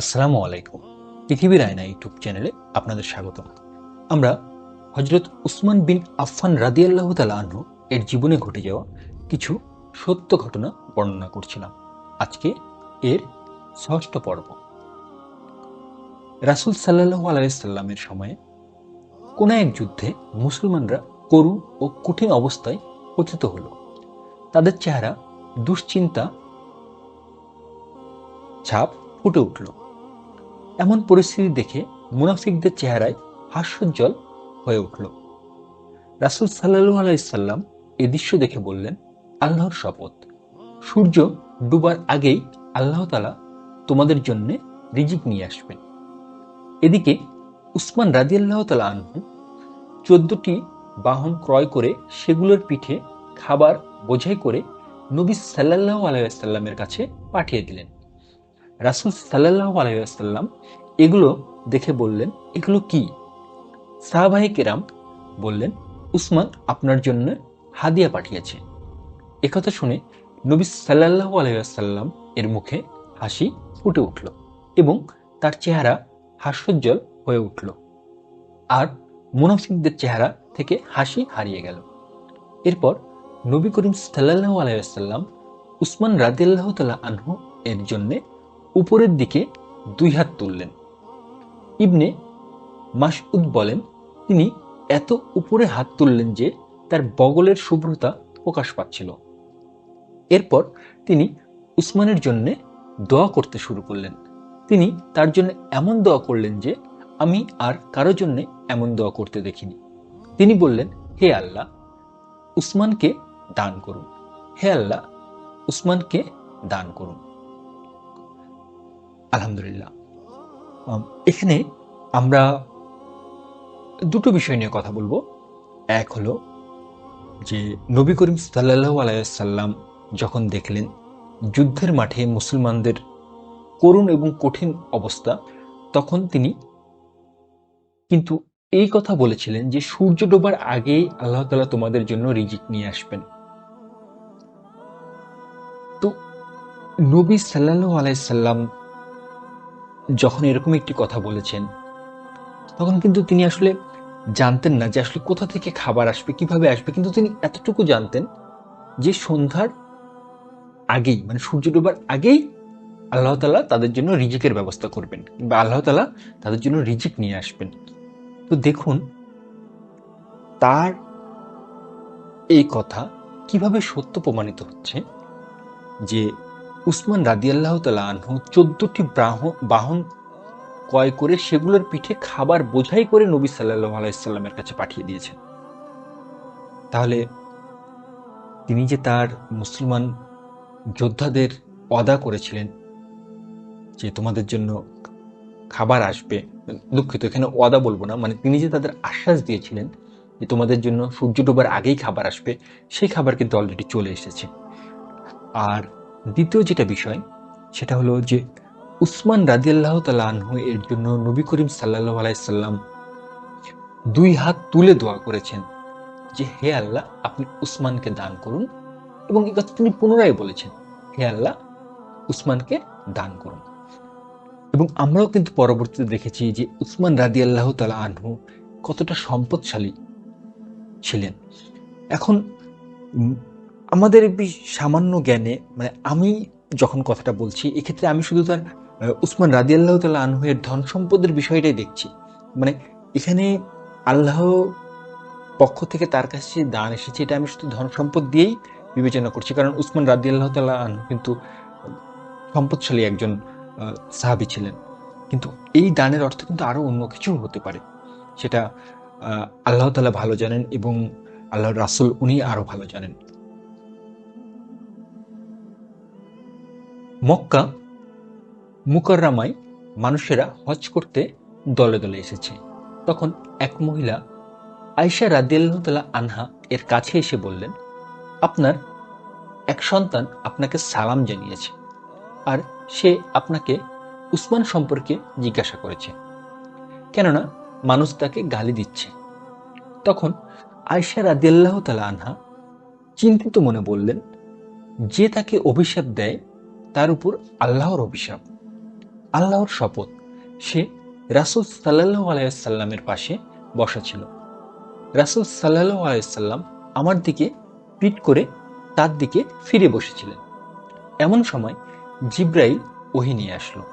আসসালামু আলাইকুম। পৃথিবীর আয়না ইউটিউব চ্যানেলে আপনাদের স্বাগত। আমরা হজরত উসমান বিন আফফান রাদিয়াল্লাহু তাআলা আনহু এর জীবনে ঘটে যাওয়া কিছু সত্য ঘটনা বর্ণনা করছিলাম। আজকে এর ষষ্ঠ পর্ব। রাসূল সাল্লাল্লাহু আলাইহি সাল্লামের সময়ে কোন এক যুদ্ধে মুসলমানরা করুণ ও কঠিন অবস্থায় পতিত হলো। তাদের চেহারা দুশ্চিন্তা ছাপ ফুটে উঠল। এমন পরিস্থিতি দেখে মুনাফিকদের চেহারায় হাস্যোজ্জ্বল হয়ে উঠল। রাসূল সাল্লাল্লাহু আলাইহি সাল্লাম এ দৃশ্য দেখে বললেন, আল্লাহর শপথ, সূর্য ডুবার আগেই আল্লাহ তাআলা তোমাদের জন্য রিজিক নিয়ে আসবেন। এদিকে উসমান রাদিয়াল্লাহু তাআলা আনহু 14টি বাহন ক্রয় করে সেগুলোর পিঠে খাবার বোঝাই করে নবী সাল্লাল্লাহু আলাইহি ওয়াসাল্লামের কাছে পাঠিয়ে দিলেন। রাসূল সাল্লাল্লাহু আলাইহি ওয়াসাল্লাম এগুলো দেখে বললেন, এগুলো কি? সাহাবায়ে কেরাম বললেন, উসমান আপনার জন্য হাদিয়া পাঠিয়েছে। একথা শুনে নবী সাল্লাল্লাহু আলাইহি ওয়াসাল্লাম এর মুখে হাসি ফুটে উঠল এবং তার চেহারা হাস্যোজ্জ্বল হয়ে উঠল, আর মুনাফিকদের চেহারা থেকে হাসি হারিয়ে গেল। এরপর নবী করিম সাল্লাল্লাহু আলাইহি ওয়াসাল্লাম উসমান রাদিয়াল্লাহু তাআলা আনহু এর জন্য উপরের দিকে দুই হাত তুললেন। ইবনে মাসউদ বলেন, তিনি এত উপরে হাত তুললেন যে তার বগলের শুভ্রতা প্রকাশ পাচ্ছিল। এরপর তিনি উসমানের জন্য দোয়া করতে শুরু করলেন। তিনি তার জন্য এমন দোয়া করলেন যে আমি আর কারো জন্য এমন দোয়া করতে দেখিনি। তিনি বললেন, হে আল্লাহ, উসমানকে দান করুন। হে আল্লাহ, উসমানকে দান করুন। আলহামদুলিল্লাহ। এখানে আমরা দুটো বিষয় নিয়ে কথা বলবো। এক হলো যে নবী করিম সাল্লাল্লাহু আলাইহি ওয়াসাল্লাম যখন দেখলেন যুদ্ধের মাঠে মুসলমানদের করুণ এবং কঠিন অবস্থা, তখন তিনি কিন্তু এই কথা বলেছিলেন যে সূর্য ডোবার আগেই আল্লাহ তাআলা তোমাদের জন্য রিজিক নিয়ে আসবেন। তো নবী সাল্লাল্লাহু আলাইহি সাল্লাম যখন এরকম একটি কথা বলেছেন, তখন কিন্তু তিনি আসলে জানতেন না যে আসলে কোথা থেকে খাবার আসবে, কিভাবে আসবে, কিন্তু তিনি এতটুকু জানতেন যে সন্ধ্যার আগেই, মানে সূর্য ডোবার আগেই আল্লাহ তাআলা তাদের জন্য রিজিকের ব্যবস্থা করবেন, কিংবা আল্লাহ তাআলা তাদের জন্য রিজিক নিয়ে আসবেন। তো দেখুন তার এই কথা কিভাবে সত্য প্রমাণিত হচ্ছে যে উসমান রাদিয়াল্লাহু তাআলা আনহু 14টি বাহন ক্রয় করে সেগুলোর পিঠে খাবার বোঝাই করে নবী সাল্লাল্লাহু আলাইহি সাল্লামের কাছে পাঠিয়ে দিয়েছেন। তাহলে তিনি যে তার মুসলমান যোদ্ধাদের ওয়াদা করেছিলেন যে তোমাদের জন্য খাবার আসবে, দুঃখিত এখানে ওয়াদা বলবো না, মানে তিনি যে তাদের আশ্বাস দিয়েছিলেন যে তোমাদের জন্য সূর্য ডোবার আগেই খাবার আসবে, সেই খাবার কিন্তু অলরেডি চলে এসেছে। আর দ্বিতীয় যেটা বিষয় সেটা হলো যে উসমান রাদিয়াল্লাহু তাআলা আনহু এর জন্য নবী করিম সাল্লাল্লাহু আলাইহি সাল্লাম দুই হাত তুলে দোয়া করেছেন যে হে আল্লাহ, আপনি উসমানকে দান করুন, এবং এই কথা তিনি পুনরায় বলেছেন, হে আল্লাহ, উসমানকে দান করুন। এবং আমরাও কিন্তু পরবর্তীতে দেখেছি যে উসমান রাদিয়াল্লাহু তাআলা আনহু কতটা সম্পদশালী ছিলেন। এখন আমাদের সামান্য জ্ঞানে, মানে আমি যখন কথাটা বলছি এক্ষেত্রে আমি শুধু তার উসমান রাদিয়াল্লাহু তাআলা আনহু এর ধন সম্পদের বিষয়টাই দেখছি। মানে এখানে আল্লাহ পক্ষ থেকে তার কাছে দান এসেছে, এটা আমি শুধু ধন সম্পদ দিয়েই বিবেচনা করছি, কারণ উসমান রাদিয়াল্লাহু তাআলা আনহু কিন্তু সম্পদশালী একজন সাহাবী ছিলেন। কিন্তু এই দানের অর্থ কিন্তু আরো অন্য কিছু হতে পারে, সেটা আল্লাহ তাআলা ভালো জানেন এবং আল্লাহর রাসূল উনি আরো ভালো জানেন। মক্কা মুকাররমায় মানুষেরা হজ করতে দলে দলে এসেছে। তখন এক মহিলা আয়েশা রাদিয়াল্লাহু তাআলা আনহা এর কাছে এসে বললেন, আপনার এক সন্তান আপনাকে সালাম জানিয়েছে, আর সে আপনাকে উসমান সম্পর্কে জিজ্ঞাসা করেছে, কেননা মানুষ তাকে গালি দিচ্ছে। তখন আয়েশা রাদিয়াল্লাহু তাআলা আনহা চিন্তিত মনে বললেন, যে তাকে অভিশাপ দেয় তার উপর আল্লাহর অভিশাপ। আল্লাহর শপথ, সে রাসূল সাল্লাল্লাহু আলাইহি ওয়াসাল্লামের পাশে বসা ছিল। রাসূল সাল্লাল্লাহু আলাইহি ওয়াসাল্লাম আমার দিকে পিঠ করে তার দিকে ফিরে বসেছিলেন। এমন সময় জিব্রাইল ওহী নিয়ে আসলো।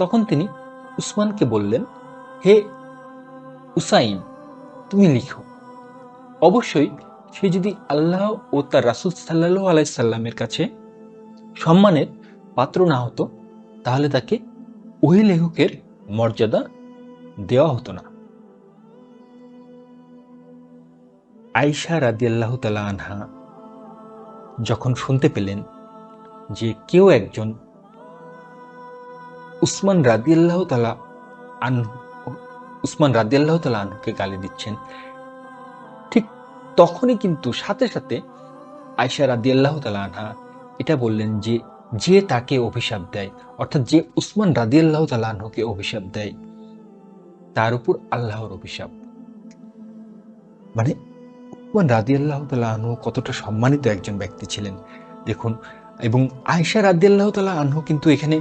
তখন তিনি উসমানকে বললেন, হে উসাইন, তুমি লিখো। অবশ্যই সে যদি আল্লাহ ও তার রাসূল সাল্লাল্লাহু আলাইহি সাল্লামের কাছে সম্মানের পাত্র না হতো, তাহলে তাকে ওহী লেখকের মর্যাদা দেওয়া হতো না। আয়েশা রাদিয়াল্লাহু তাআলা আনহা যখন শুনতে পেলেন যে কেউ একজন উসমান রাদিয়াল্লাহু তাআলা আনহুকে গালি দিচ্ছেন, ঠিক তখনই কিন্তু সাথে সাথে আয়েশা রাদিয়াল্লাহু তাআলা আনহা এটা বললেন যে যে তাকে অভিশাপ দেয়, অর্থাৎ যে উসমান রাদিয়াল্লাহু তাআলা আনহুকে অভিশাপ দেয়, তার উপর আল্লাহর অভিশাপ। মানে উসমান রাদিয়াল্লাহু তাআলা আনহু কতটা সম্মানিত একজন ব্যক্তি ছিলেন দেখুন। এবং আয়েশা রাদিয়াল্লাহু তাআলা আনহু কিন্তু এখানে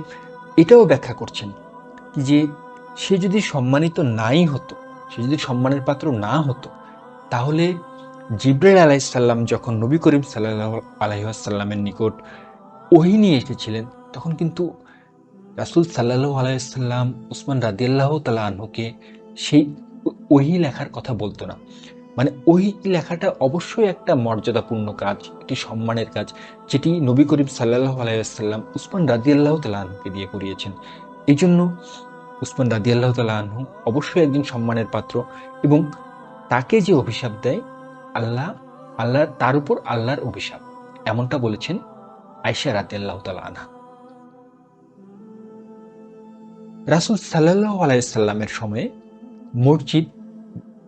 এটাও ব্যাখ্যা করছেন যে সে যদি সম্মানিত নাই হতো, সে যদি সম্মানের পাত্র না হতো, তাহলে জিবরাইল আলাইহিস সালাম যখন নবী করিম সাল্লাল্লাহু আলাইহি ওয়াসাল্লামের নিকট ওহী নিয়ে এসেছিলেন, তখন কিন্তু রাসূল সাল্লাল্লাহু আলাইহি ওয়াসাল্লাম উসমান রাদিয়াল্লাহু তাআলা আনহুকে সেই ওহী লেখার কথা বলতো না। মানে ওহী লেখাটা অবশ্যই একটা মর্যাদাপূর্ণ কাজ, একটি সম্মানের কাজ, যেটি নবী করিম সাল্লাল্লাহু আলাইহি ওয়াসাল্লাম উসমান রাদিয়াল্লাহু তাআলা আনহুকে দিয়ে করিয়েছেন। এই জন্য উসমান রাদিয়াল্লাহু তাআলা আনহু অবশ্যই একজন সম্মানের পাত্র, এবং তাকে যে অভিশাপ দেয় আল্লাহ তার উপর আল্লাহর অভিশাপ, এমনটা বলেছেন আয়েশা রাদিয়াল্লাহু তাআলা আনহা। রাসূল সাল্লাল্লাহু আলাইহি সাল্লামের সময়ে মসজিদ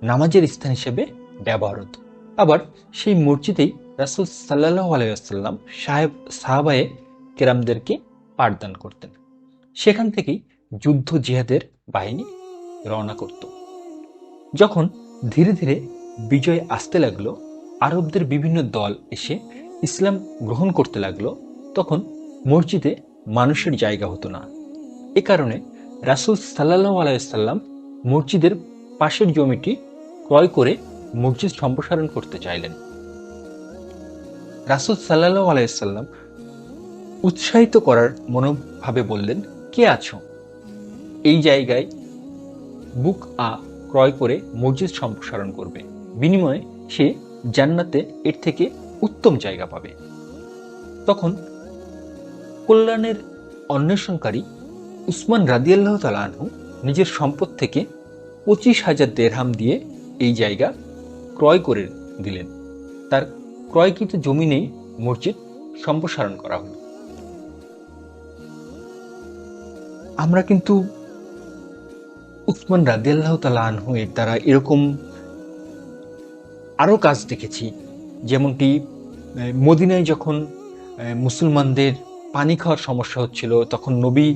নামাজের স্থান হিসেবে ব্যবহার হতো। আবার সেই মসজিদেই রাসূল সাল্লাল্লাহু আলাইহি ওয়াসাল্লাম সাহাবায়ে কেরামদেরকে পাঠদান করতেন। সেখান থেকেই যুদ্ধ জিহাদের বাহিনী রওনা করত। যখন ধীরে ধীরে বিজয় আসতে লাগলো, আরবদের বিভিন্ন দল এসে ইসলাম গ্রহণ করতে লাগলো, তখন মসজিদে মানুষের জায়গা হতো না। এ কারণে রাসূল সাল্লাল্লাহু আলাইহি ওয়াসাল্লাম মসজিদের পাশের জমিটি ক্রয় করে মসজিদ সম্প্রসারণ করতে চাইলেন। রাসূল সাল্লাল্লাহু আলাইহি ওয়াসাল্লাম উৎসাহিত করার মনোভাবে বললেন, কে আছো এই জায়গায় বুক ক্রয় করে মসজিদ সম্প্রসারণ করবে, বিনিময়ে সে জান্নাতে এর থেকে উত্তম জায়গা পাবে। তখন কল্যাণের অন্বেষণকারী উসমান রাদিয়াল্লাহু তাআলা আনহু নিজের সম্পদ থেকে 25,000 দিরহাম দিয়ে এই জায়গা ক্রয় করে দিলেন। তার ক্রয়কৃত জমিনেই মসজিদ সম্প্রসারণ করা হলো। আমরা কিন্তু উসমান রাদিয়াল্লাহু তাআলা আনহু এর দ্বারা এরকম আরও কাজ দেখেছি, যেমনটি মদিনায় যখন মুসলমানদের পানি খাওয়ার সমস্যা হচ্ছিল, তখন নবী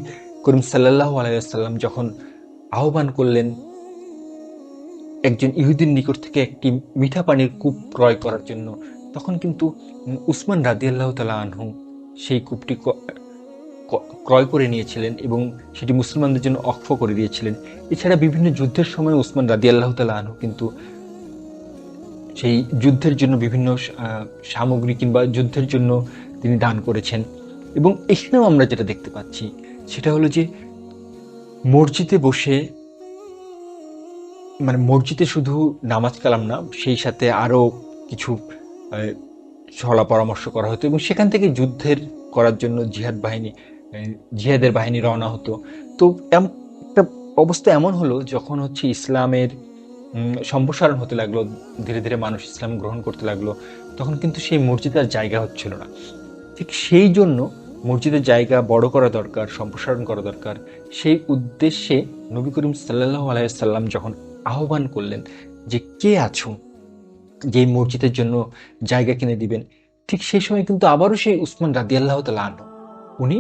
করিম সাল্লাল্লাহু আলাইহি ওয়াসাল্লাম যখন আহ্বান করলেন একজন ইহুদির নিকট থেকে একটি মিঠা পানির কূপ ক্রয় করার জন্য, তখন কিন্তু উসমান রাদিয়াল্লাহু তাআলা আনহু সেই কূপটি ক্রয় করে নিয়েছিলেন এবং সেটি মুসলমানদের জন্য অক্ষ করে দিয়েছিলেন। এছাড়া বিভিন্ন যুদ্ধের সময় উসমান রাদিয়াল্লাহু তাআলা আনহু কিন্তু সেই যুদ্ধের জন্য বিভিন্ন সামগ্রী কিংবা যুদ্ধের জন্য তিনি দান করেছেন। এবং এখানেও আমরা যেটা দেখতে পাচ্ছি সেটা হলো যে মসজিদে বসে, মানে মসজিদে শুধু নামাজ কালাম না, সেই সাথে আরও কিছু সলা পরামর্শ করা হতো এবং সেখান থেকে যুদ্ধের করার জন্য জিহাদের বাহিনী রওনা হতো। তো একটা অবস্থা এমন হলো, যখন হচ্ছে ইসলামের সম্প্রসারণ হতে লাগলো, ধীরে ধীরে মানুষ ইসলাম গ্রহণ করতে লাগলো, তখন কিন্তু সেই মসজিদের জায়গা হচ্ছিল না। ঠিক সেই জন্য মসজিদের জায়গা বড় করা দরকার, সম্প্রসারণ করা দরকার। সেই উদ্দেশ্যে নবী করিম সাল্লাল্লাহু আলাইহি ওয়াসাল্লাম যখন আহ্বান করলেন যে কে আছো যে মসজিদের জন্য জায়গা কিনে দিবেন, ঠিক সেই সময় কিন্তু আবারও সেই উসমান রাদিয়াল্লাহু তাআলা আনহু উনি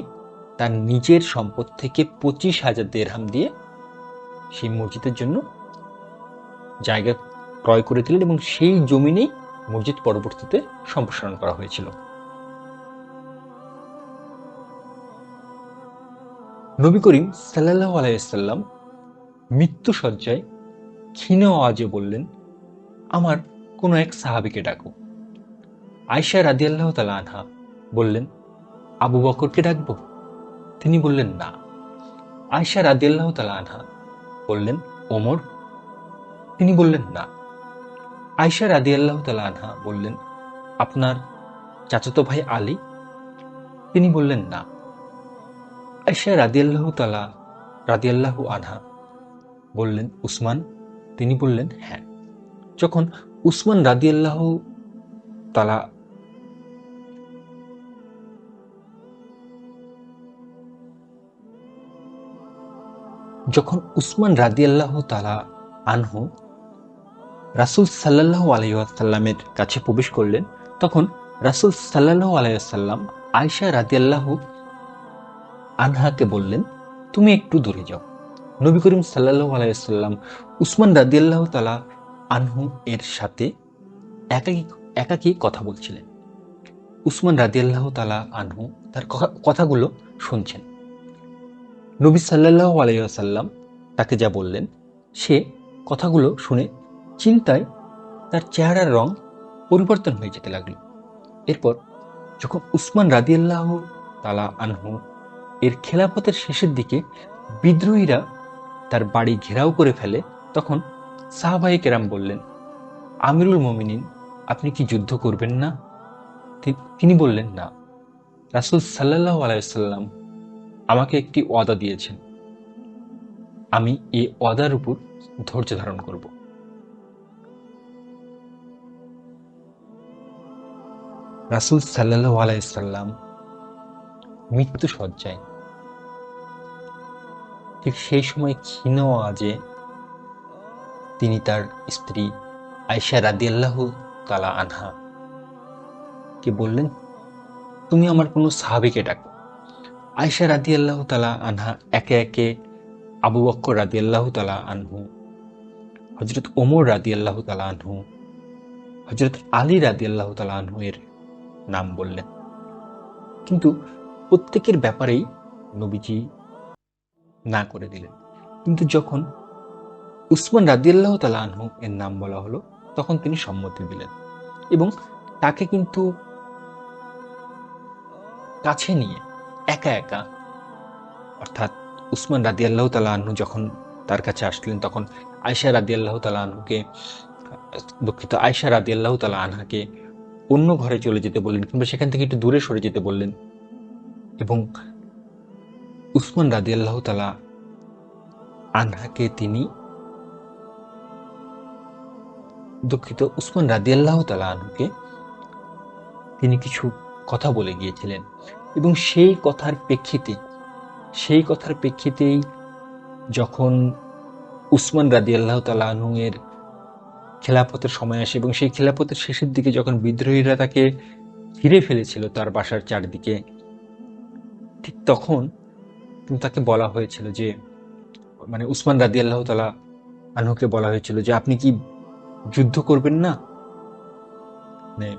তার নিজের সম্পদ থেকে 25,000 দিরহাম দিয়ে সেই মসজিদের জন্য জায়গা ক্রয় করে দিলেন এবং সেই জমিনেই মসজিদ পরবর্তীতে সম্প্রসারণ করা হয়েছিল। নবী করিম সাল্লাল্লাহু আলাইহি ওয়াসাল্লাম মৃত্যু শয্যায় ক্ষীণ আওয়াজে বললেন, আমার কোনো এক সাহাবীকে ডাকো। আয়েশা রাদিয়াল্লাহু তাআলা আনহা বললেন, আবু বকরকে ডাকবো? তিনি বললেন, না। আয়েশা রাদিয়াল্লাহু তাআলা আনহা বললেন, ওমর? তিনি বললেন, না। আয়েশা রাদিয়াল্লাহু তাআলা আনহা বললেন, আপনার চাচাতো ভাই আলী? তিনি বললেন, না। আয়েশা রাদিয়াল্লাহু আনহা বললেন, উসমান? তিনি বললেন, হ্যাঁ। যখন উসমান রাদিয়াল্লাহু তাআলা আনহু রাসূল সাল্লাল্লাহু আলাইহি ওয়াসাল্লামের কাছে প্রবেশ করলেন, তখন রাসূল সাল্লাল্লাহু আলাইহি ওয়াসাল্লাম আয়েশা রাদিয়াল্লাহু আনহাকে বললেন, তুমি একটু দূরে যাও। নবী করিম সাল্লাল্লাহু আলাইহি ওয়াসাল্লাম উসমান রাদিয়াল্লাহু তাআলা আনহু এর সাথে একাকী একাকী কথা বলছিলেন। উসমান রাদিয়াল্লাহু তাআলা আনহু তার কথাগুলো শুনছেন। নবী সাল্লাল্লাহু আলাইহি ওয়াসাল্লাম তাকে যা বললেন, সে কথাগুলো শুনে চিন্তায় তার চেহারার রং পরিবর্তন হয়ে যেতে লাগলো। এরপর যখন উসমান রাদিয়াল্লাহু তাআলা আনহু এর খেলাফতের শেষের দিকে বিদ্রোহীরা তার বাড়ি ঘেরাও করে ফেলে, তখন সাহাবায়ে কেরাম বললেন, আমিরুল মুমিনিন, আপনি কি যুদ্ধ করবেন না? তিনি বললেন, না। রাসূল সাল্লাল্লাহু আলাইহি ওয়াসাল্লাম আমাকে একটি ওয়াদা দিয়েছেন, আমি এই ওয়াদার উপর ধৈর্য ধারণ করব। রাসূল সাল্লাল্লাহু আলাইহি ওয়াসাল্লাম মৃত্যু শয্যায়, ঠিক সেই সময় ক্ষীণ আওয়াজে তিনি তার স্ত্রী আয়েশা রাদিয়াল্লাহু তাআলা আনহা কে বললেন, তুমি আমার কোনো সাহাবীকে ডাকো। আয়েশা রাদিয়াল্লাহু তাআলা আনহা একে একে আবু বকর রাদিয়াল্লাহু তাআলা আনহু, হযরত ওমর রাদিয়াল্লাহু তাআলা আনহু, হযরত আলী রাদিয়াল্লাহু তাআলা আনহু এর নাম বললেন। কিন্তু প্রত্যেকের ব্যাপারেই নবীজি না করে দিলেন। কিন্তু যখন উসমান রাদিয়াল্লাহু তাআলা আনহু এর নাম বলা হলো, তখন তিনি সম্মতি দিলেন এবং তাকে কিন্তু কাছে নিয়ে একা একা, অর্থাৎ উসমান রাদিয়াল্লাহু তাআলা আনহু যখন তার কাছে আসলেন, তখন আয়েশা রাদিয়াল্লাহু তাআলা আনহাকে অন্য ঘরে চলে যেতে বললেন, কিংবা সেখান থেকে একটু দূরে সরে যেতে বললেন এবং উসমান রাদিয়াল্লাহু তাআলা আনহাকে তিনি উসমান রাদিয়াল্লাহু তাআলা আনহুকে তিনি কিছু কথা বলে গিয়েছিলেন এবং সেই কথার প্রেক্ষিতেই যখন উসমান রাদিয়াল্লাহু তাআলা আনহু এর খেলাফতের সময় আসে এবং সেই খেলাফতের শেষের দিকে যখন বিদ্রোহীরা তাকে ঘিরে ফেলেছিল তার বাসার চারদিকে, ঠিক তখন তাকে বলা হয়েছিল যে, মানে উসমান রাদিয়াল্লাহু তাআলা আনহুকে বলা হয়েছিল যে, আপনি কি যুদ্ধ করবেন না? মানে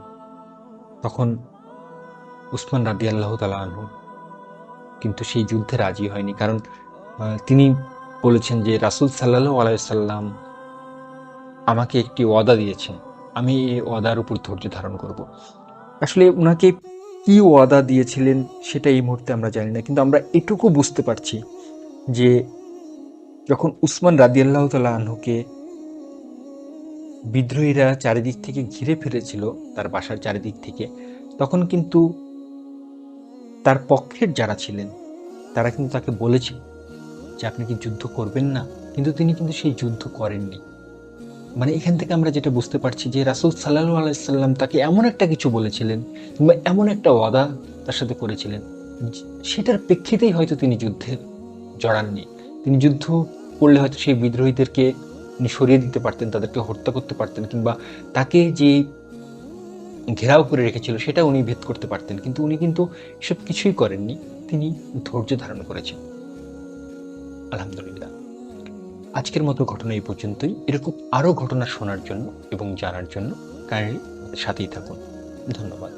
তখন উসমান রাদিয়াল্লাহু তাআলা আনহু কিন্তু সেই যুদ্ধে রাজি হয়নি, কারণ তিনি বলেছেন যে রাসূল সাল্লাল্লাহু আলাইহি ওয়াসাল্লাম আমাকে একটি ওয়াদা দিয়েছেন, আমি এই ওয়াদার উপর ধৈর্য ধারণ করব। আসলে উনাকে কি ওয়াদা দিয়েছিলেন সেটা এই মুহূর্তে আমরা জানি না, কিন্তু আমরা এটুকু বুঝতে পারছি যে যখন উসমান রাদিয়াল্লাহু তাআলা আনহুকে বিদ্রোহীরা চারিদিক থেকে ঘিরে ফেলেছিল তার বাসার চারিদিক থেকে, তখন কিন্তু তার পক্ষের যারা ছিলেন তারা কিন্তু তাকে বলেছে যে আপনি কি যুদ্ধ করবেন না, কিন্তু তিনি কিন্তু সেই যুদ্ধ করেননি। মানে এখান থেকে আমরা যেটা বুঝতে পারছি যে রাসূল সাল্লাল্লাহু আলাইহি সাল্লাম তাকে এমন একটা কিছু বলেছিলেন কিংবা এমন একটা ওয়াদা তার সাথে করেছিলেন, সেটার প্রেক্ষিতেই হয়তো তিনি যুদ্ধে জড়াননি। তিনি যুদ্ধ করলে হয়তো সেই বিদ্রোহীদেরকে তিনি সরিয়ে দিতে পারতেন, তাদেরকে হত্যা করতে পারতেন, কিংবা তাকে যে ঘেরাও করে রেখেছিল সেটা উনি ভেদ করতে পারতেন, কিন্তু উনি কিন্তু এসব কিছুই করেননি। তিনি ধৈর্য ধারণ করেছেন। আলহামদুলিল্লাহ। আজকের মতো ঘটনা এই পর্যন্তই। এরকম আরও ঘটনা শোনার জন্য এবং জানার জন্য কাইন্ডলি সাথেই থাকুন। ধন্যবাদ।